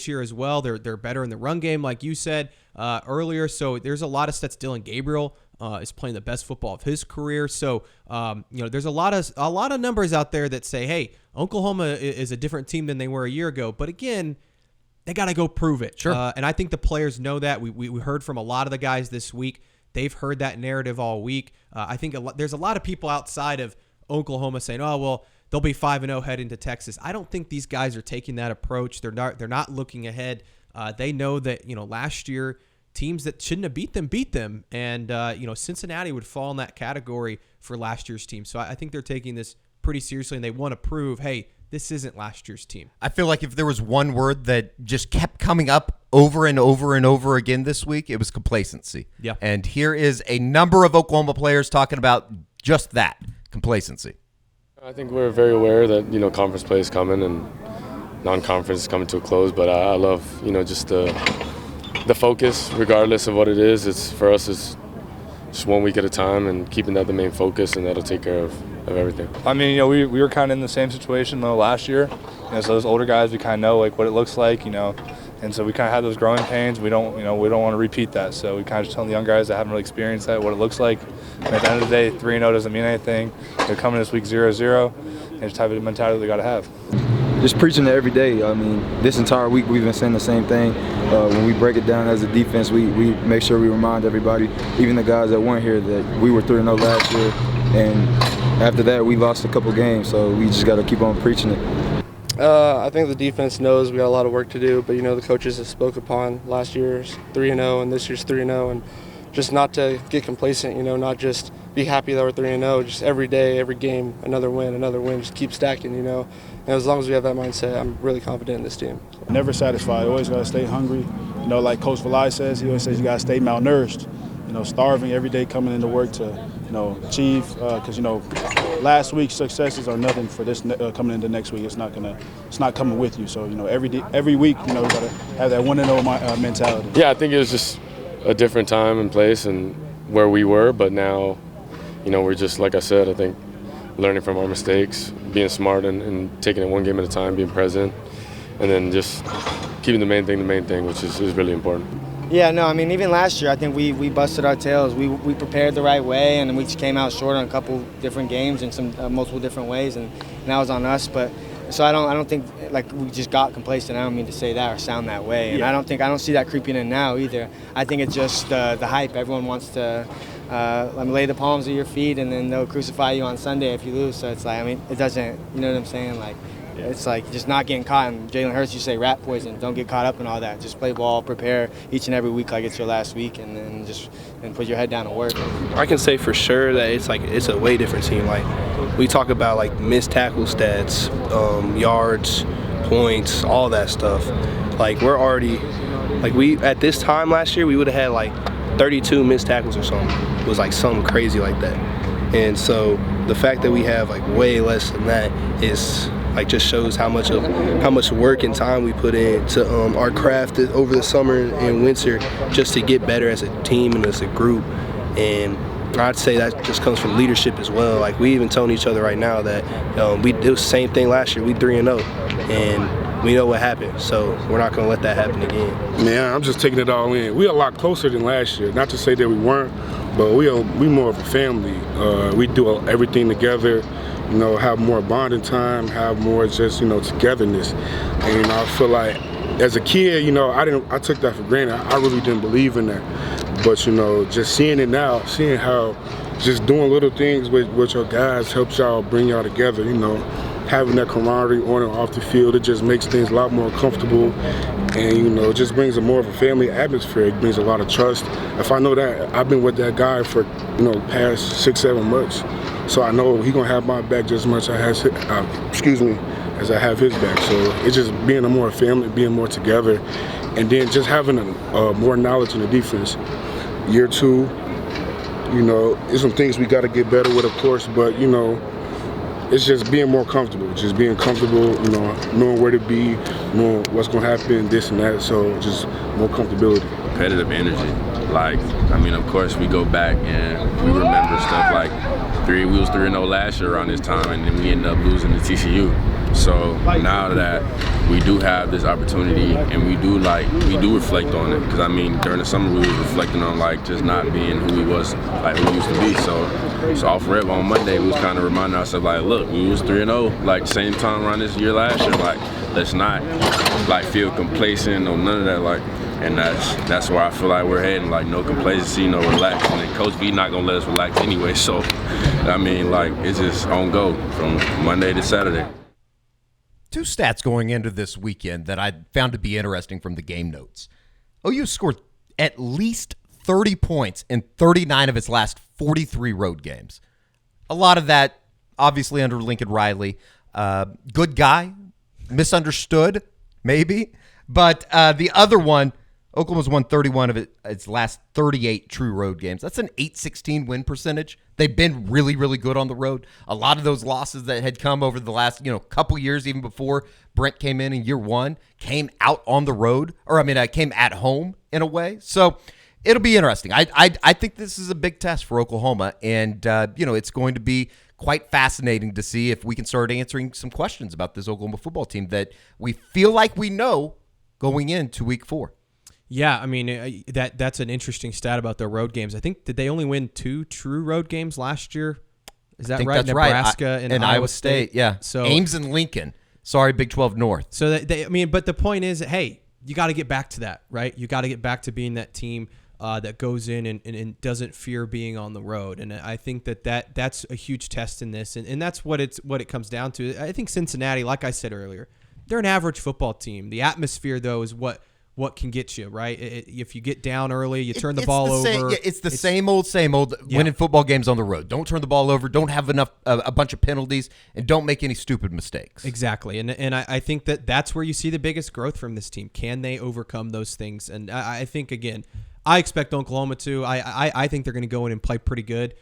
year as well. They're better in the run game, like you said earlier. So there's a lot of stats. Dylan Gabriel is playing the best football of his career. So there's a lot of numbers out there that say, hey, Oklahoma is a different team than they were a year ago. But again, they got to go prove it. Sure. And I think the players know that. We heard from a lot of the guys this week. They've heard that narrative all week. I think there's a lot of people outside of Oklahoma saying, oh, well, they'll be 5-0 heading to Texas. I don't think these guys are taking that approach. They're not looking ahead. They know that, last year, teams that shouldn't have beat them. And, Cincinnati would fall in that category for last year's team. So I think they're taking this pretty seriously, and they want to prove, hey, this isn't last year's team. I feel like if there was one word that just kept coming up over and over and over again this week, it was complacency. Yeah. And here is a number of Oklahoma players talking about just that, complacency. I think we're very aware that, conference play is coming and non-conference is coming to a close, but I love, just the focus, regardless of what it is. It's for us, it's just 1 week at a time and keeping that the main focus, and that'll take care of everything. I mean, we were kind of in the same situation though last year. So those older guys, we kind of know what it looks like, and so we kind of had those growing pains. We don't want to repeat that. So we kind of just tell the young guys that haven't really experienced that what it looks like. And at the end of the day, 3-0 doesn't mean anything. They're coming this week 0-0, and just have a mentality they got to have. Just preaching it every day. I mean, this entire week we've been saying the same thing. When we break it down as a defense, we make sure we remind everybody, even the guys that weren't here, that we were 3-0 last year. And after that, we lost a couple games, so we just got to keep on preaching it. I think the defense knows we got a lot of work to do, but the coaches have spoke upon last year's 3-0 and this year's 3-0, and just not to get complacent. Not just be happy that we're 3-0. Just every day, every game, another win, just keep stacking, And as long as we have that mindset, I'm really confident in this team. Never satisfied. Always got to stay hungry. Like Coach Valai says, he always says you got to stay malnourished. Starving every day coming into work to, achieve. Because, last week's successes are nothing for this coming into next week. It's not coming with you. So, every week, we got to have that 1-0 mentality. Yeah, I think it was just a different time and place and where we were. But now, we're just, like I said, I think learning from our mistakes, being smart and taking it one game at a time, being present, and then just keeping the main thing, which is really important. Yeah, no, I mean, even last year, I think we busted our tails. We prepared the right way, and we just came out short on a couple different games in some multiple different ways, and that was on us. But so I don't think like we just got complacent. I don't mean to say that or sound that way, and I don't see that creeping in now either. I think it's just the hype. Everyone wants to lay the palms at your feet, and then they'll crucify you on Sunday if you lose. So it's like, I mean, it doesn't. You know what I'm saying? Like. It's like just not getting caught. And Jalen Hurts, you say rat poison. Don't get caught up in all that. Just play ball, prepare each and every week like it's your last week, and then just put your head down and work. I can say for sure that it's a way different team. Like we talk about like missed tackle stats, yards, points, all that stuff. Like we're already we at this time last year we would have had like 32 missed tackles or something. It was like something crazy like that. And so the fact that we have like way less than that is just shows how much work and time we put into our craft over the summer and winter just to get better as a team and as a group. And I'd say that just comes from leadership as well. Like we even telling each other right now that it was the same thing last year. We 3-0 and we know what happened, so we're not going to let that happen again. Man, I'm just taking it all in. We're a lot closer than last year. Not to say that we weren't, but we more of a family. We do everything together. Have more bonding time, have more just, togetherness. And I feel like as a kid, I took that for granted. I really didn't believe in that. But, just seeing it now, seeing how just doing little things with your guys helps y'all bring y'all together, having that camaraderie on and off the field, it just makes things a lot more comfortable. And, it just brings a more of a family atmosphere. It brings a lot of trust. If I know that I've been with that guy for, past 6-7 months, so I know he's going to have my back just as much as I have his back. So it's just being a more family, being more together, and then just having more knowledge in the defense. Year 2, there's some things we got to get better with, of course, but, it's just being more comfortable, knowing where to be, knowing what's going to happen, this and that, so just more comfortability. Competitive energy. Of course, we go back and we remember stuff like we was 3-0 last year around this time, and then we ended up losing to TCU. So now that we do have this opportunity and we do reflect on it, because during the summer we was reflecting on just not being who we was, who we used to be. So off rip on Monday we was kind of reminding ourselves look, we was 3-0 same time around this year last year. Let's not feel complacent or none of that. And that's where I feel like we're heading. No complacency, no relax. And then Coach V not gonna let us relax anyway. So it's just on go from Monday to Saturday. Two stats going into this weekend that I found to be interesting from the game notes. OU scored at least 30 points in 39 of its last 43 road games. A lot of that, obviously, under Lincoln Riley. Good guy, misunderstood, maybe. But the other one, Oklahoma's won 31 of its last 38 true road games. That's an 8-16 win percentage. They've been really, really good on the road. A lot of those losses that had come over the last, couple years, even before Brent came in year 1, came out on the road, came at home in a way. So it'll be interesting. I think this is a big test for Oklahoma, and it's going to be quite fascinating to see if we can start answering some questions about this Oklahoma football team that we feel like we know going into week 4. Yeah, that's an interesting stat about their road games. I think, did they only win 2 true road games last year? Is that right? That's Nebraska right. and Iowa State. Yeah. So Ames and Lincoln. Sorry, Big 12 North. So but the point is, hey, you got to get back to that, right? You got to get back to being that team that goes in and doesn't fear being on the road. And I think that's a huge test in this, and that's what it comes down to. I think Cincinnati, like I said earlier, they're an average football team. The atmosphere, though, is what what can get you, right? If you get down early, you turn the ball over. It's the same old winning football games on the road. Don't turn the ball over. Don't have a bunch of penalties, and don't make any stupid mistakes. Exactly, and I think that's where you see the biggest growth from this team. Can they overcome those things? And I think, again, I expect Oklahoma to. I think they're going to go in and play pretty good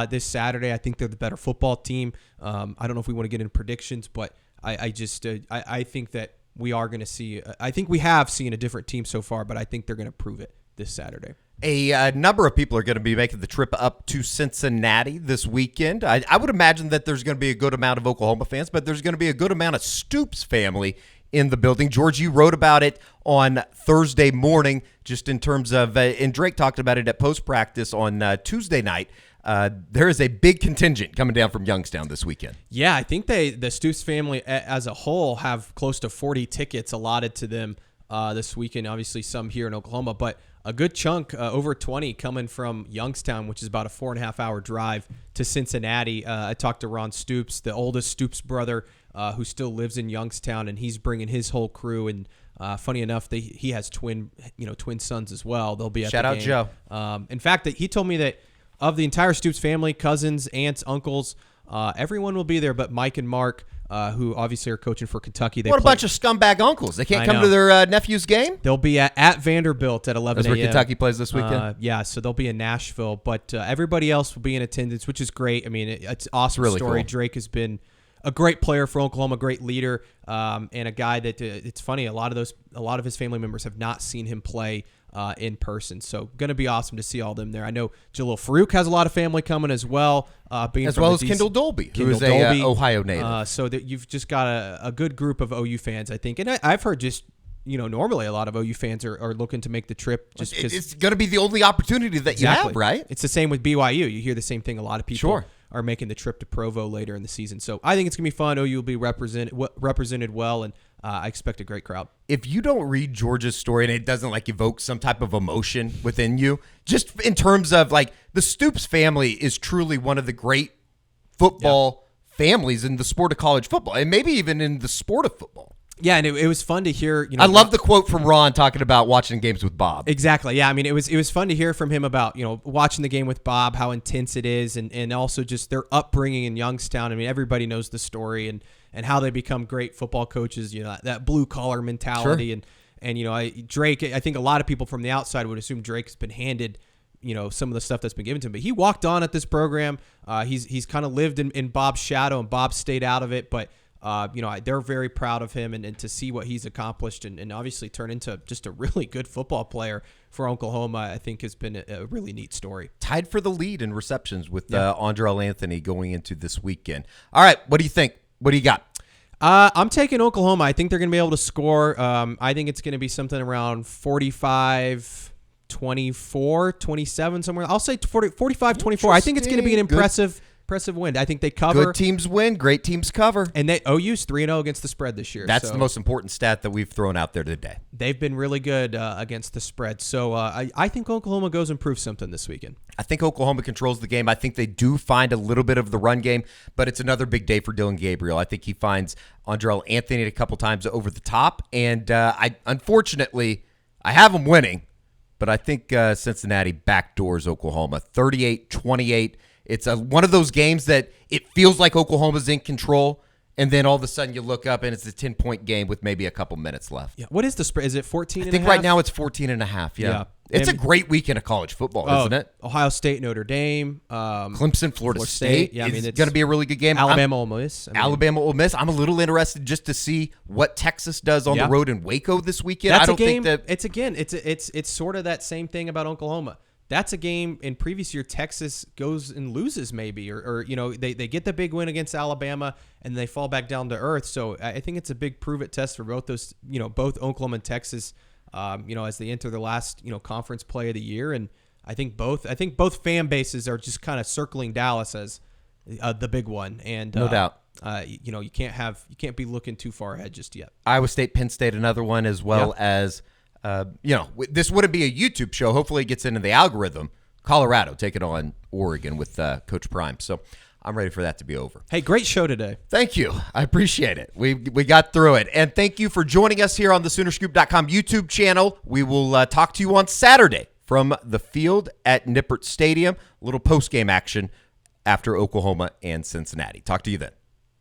this Saturday. I think they're the better football team. I don't know if we want to get into predictions, but I think that we are going to see. I think we have seen a different team so far, but I think they're going to prove it this Saturday. A number of people are going to be making the trip up to Cincinnati this weekend. I would imagine that there's going to be a good amount of Oklahoma fans, but there's going to be a good amount of Stoops family in the building. George, you wrote about it on Thursday morning, just in terms of, and Drake talked about it at post-practice on Tuesday night. There is a big contingent coming down from Youngstown this weekend. Yeah, I think the Stoops family as a whole have close to 40 tickets allotted to them this weekend. Obviously, some here in Oklahoma, but a good chunk, over 20, coming from Youngstown, which is about a 4.5-hour drive to Cincinnati. I talked to Ron Stoops, the oldest Stoops brother, who still lives in Youngstown, and he's bringing his whole crew. And funny enough, he has twin sons as well. They'll be at Shout the out game. Joe. In fact, he told me that of the entire Stoops family, cousins, aunts, uncles, everyone will be there but Mike and Mark, who obviously are coaching for Kentucky. What a bunch of scumbag uncles. They can't come to their nephew's game? They'll be at Vanderbilt at 11 a.m. That's where Kentucky plays this weekend? So they'll be in Nashville. But everybody else will be in attendance, which is great. I mean, it's an awesome really story. cool. Drake has been a great player for Oklahoma, great leader, and a guy that it's funny. A lot of his family members have not seen him play in person. So going to be awesome to see all them there. I know Jalil Farouk has a lot of family coming as well. As well as Kendall Dolby, who is a Ohio native. So that you've just got a good group of OU fans, I think. And I've heard just, normally a lot of OU fans are looking to make the trip just because it's going to be the only opportunity that you have, right? It's the same with BYU. You hear the same thing. A lot of people are making the trip to Provo later in the season. So I think it's going to be fun. OU will be represented well, and I expect a great crowd. If you don't read George's story and it doesn't evoke some type of emotion within you, just in terms of the Stoops family is truly one of the great football families in the sport of college football, and maybe even in the sport of football. Yeah, and it was fun to hear. I love the quote from Ron talking about watching games with Bob. Exactly. Yeah, I mean, it was fun to hear from him about watching the game with Bob, how intense it is, and also just their upbringing in Youngstown. I mean, everybody knows the story and how they become great football coaches. That blue collar mentality, and Drake. I think a lot of people from the outside would assume Drake's been handed some of the stuff that's been given to him, but he walked on at this program. He's kind of lived in Bob's shadow, and Bob stayed out of it, but. They're very proud of him, and to see what he's accomplished and obviously turn into just a really good football player for Oklahoma, I think has been a really neat story. Tied for the lead in receptions with Andrell Anthony going into this weekend. All right, what do you think? What do you got? I'm taking Oklahoma. I think they're going to be able to score. I think it's going to be something around 45, 24, 27, somewhere. I'll say 45, 24. I think it's going to be an impressive win. I think they cover. Good teams win. Great teams cover. And OU's 3-0 against the spread this year. That's the most important stat that we've thrown out there today. They've been really good against the spread. So I think Oklahoma goes and proves something this weekend. I think Oklahoma controls the game. I think they do find a little bit of the run game, but it's another big day for Dylan Gabriel. I think he finds Andrell Anthony a couple times over the top. And unfortunately, I have him winning, but I think Cincinnati backdoors Oklahoma 38-28. It's one of those games that it feels like Oklahoma's in control, and then all of a sudden you look up and it's a 10-point game with maybe a couple minutes left. Yeah. What is the spread? Is it 14 I think right now it's 14.5. Yeah. It's a great weekend of college football, isn't it? Ohio State, Notre Dame, Clemson, Florida State. Yeah, it's going to be a really good game. Alabama, Ole Miss. Alabama, Ole Miss. I'm a little interested just to see what Texas does on the road in Waco this weekend. That's a game. It's sort of that same thing about Oklahoma. That's a game in previous year Texas goes and loses maybe, or they get the big win against Alabama and they fall back down to earth. So I think it's a big prove-it test for both those, both Oklahoma and Texas, as they enter the last, conference play of the year. And I think both fan bases are just kind of circling Dallas as the big one. And no doubt. You can't be looking too far ahead just yet. Iowa State, Penn State, another one, as well as. This wouldn't be a YouTube show. Hopefully it gets into the algorithm. Colorado taking on Oregon with Coach Prime. So I'm ready for that to be over. Hey, great show today. Thank you. I appreciate it. We got through it. And thank you for joining us here on the Soonerscoop.com YouTube channel. We will talk to you on Saturday from the field at Nippert Stadium. A little post-game action after Oklahoma and Cincinnati. Talk to you then.